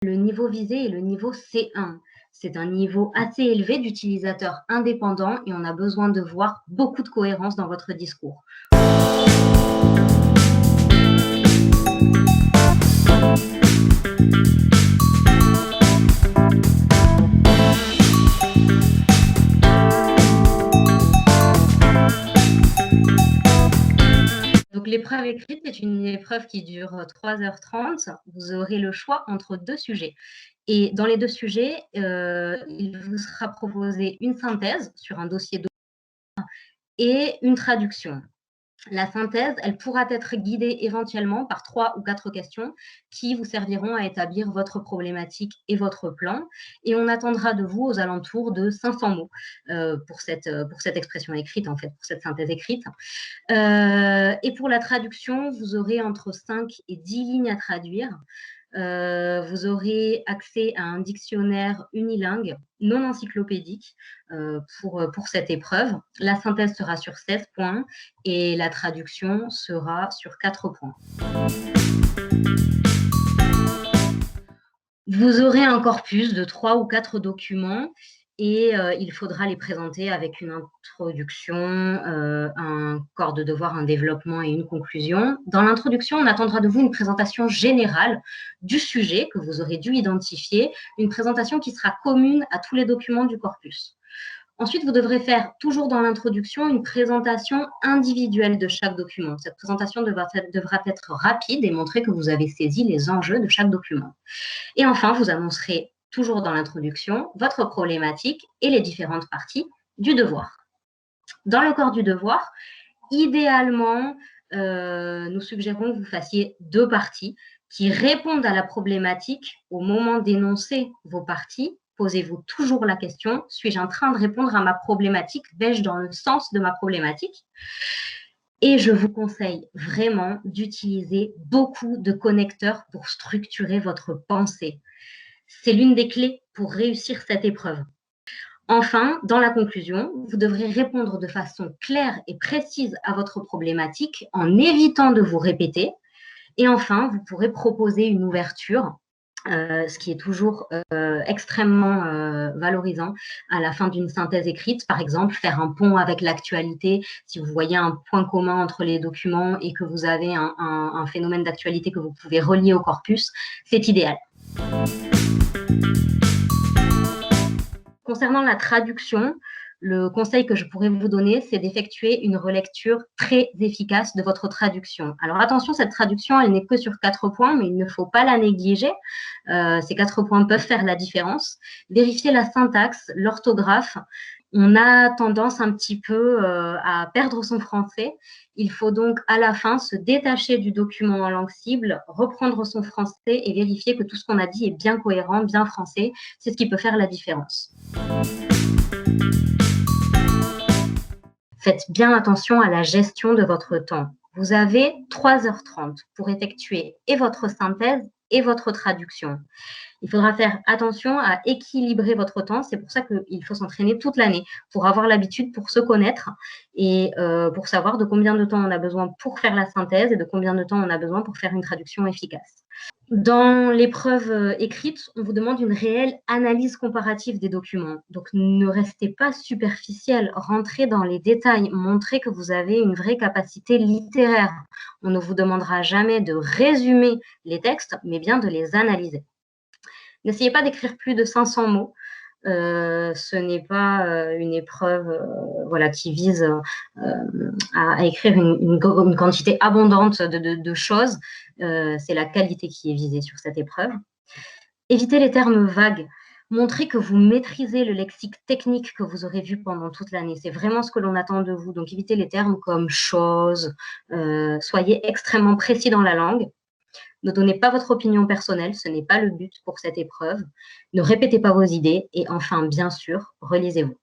Le niveau visé est le niveau C1. C'est un niveau assez élevé d'utilisateurs indépendants et on a besoin de voir beaucoup de cohérence dans votre discours. Donc, l'épreuve écrite est une épreuve qui dure 3h30. Vous aurez le choix entre 2 sujets. Et dans les 2 sujets, il vous sera proposé une synthèse sur un dossier et une traduction. La synthèse, elle pourra être guidée éventuellement par 3 ou 4 questions qui vous serviront à établir votre problématique et votre plan. Et on attendra de vous aux alentours de 500 mots pour cette expression écrite, en fait, pour cette synthèse écrite. Et pour la traduction, vous aurez entre 5 et 10 lignes à traduire. Vous aurez accès à un dictionnaire unilingue non encyclopédique pour cette épreuve. La synthèse sera sur 16 points et la traduction sera sur 4 points. Vous aurez un corpus de 3 ou 4 documents et il faudra les présenter avec une introduction, un corps de devoir, un développement et une conclusion. Dans l'introduction, on attendra de vous une présentation générale du sujet que vous aurez dû identifier, une présentation qui sera commune à tous les documents du corpus. Ensuite, vous devrez faire, toujours dans l'introduction, une présentation individuelle de chaque document. Cette présentation devra être rapide et montrer que vous avez saisi les enjeux de chaque document. Et enfin, vous annoncerez, toujours dans l'introduction, votre problématique et les différentes parties du devoir. Dans le corps du devoir, idéalement, nous suggérons que vous fassiez 2 parties qui répondent à la problématique au moment d'énoncer vos parties. Posez-vous toujours la question, suis-je en train de répondre à ma problématique? Vais-je dans le sens de ma problématique? Et je vous conseille vraiment d'utiliser beaucoup de connecteurs pour structurer votre pensée. C'est l'une des clés pour réussir cette épreuve. Enfin, dans la conclusion, vous devrez répondre de façon claire et précise à votre problématique en évitant de vous répéter. Et enfin, vous pourrez proposer une ouverture, ce qui est toujours extrêmement valorisant à la fin d'une synthèse écrite. Par exemple, faire un pont avec l'actualité. Si vous voyez un point commun entre les documents et que vous avez un phénomène d'actualité que vous pouvez relier au corpus, c'est idéal. Concernant la traduction, le conseil que je pourrais vous donner, c'est d'effectuer une relecture très efficace de votre traduction. Alors attention, cette traduction, elle n'est que sur 4 points, mais il ne faut pas la négliger. Ces 4 points peuvent faire la différence. Vérifiez la syntaxe, l'orthographe. On a tendance un petit peu à perdre son français. Il faut donc à la fin se détacher du document en langue cible, reprendre son français et vérifier que tout ce qu'on a dit est bien cohérent, bien français. C'est ce qui peut faire la différence. Faites bien attention à la gestion de votre temps. Vous avez 3h30 pour effectuer et votre synthèse et votre traduction. Il faudra faire attention à équilibrer votre temps. C'est pour ça qu'il faut s'entraîner toute l'année pour avoir l'habitude, pour se connaître et pour savoir de combien de temps on a besoin pour faire la synthèse et de combien de temps on a besoin pour faire une traduction efficace. Dans l'épreuve écrite, on vous demande une réelle analyse comparative des documents. Donc, ne restez pas superficiel, rentrez dans les détails, montrez que vous avez une vraie capacité littéraire. On ne vous demandera jamais de résumer les textes, mais bien de les analyser. N'essayez pas d'écrire plus de 500 mots. Ce n'est pas une épreuve qui vise à écrire une quantité abondante de choses. C'est la qualité qui est visée sur cette épreuve. Évitez les termes vagues. Montrez que vous maîtrisez le lexique technique que vous aurez vu pendant toute l'année. C'est vraiment ce que l'on attend de vous. Donc, évitez les termes comme chose. Soyez extrêmement précis dans la langue. Ne donnez pas votre opinion personnelle, ce n'est pas le but pour cette épreuve. Ne répétez pas vos idées et enfin, bien sûr, relisez-vous.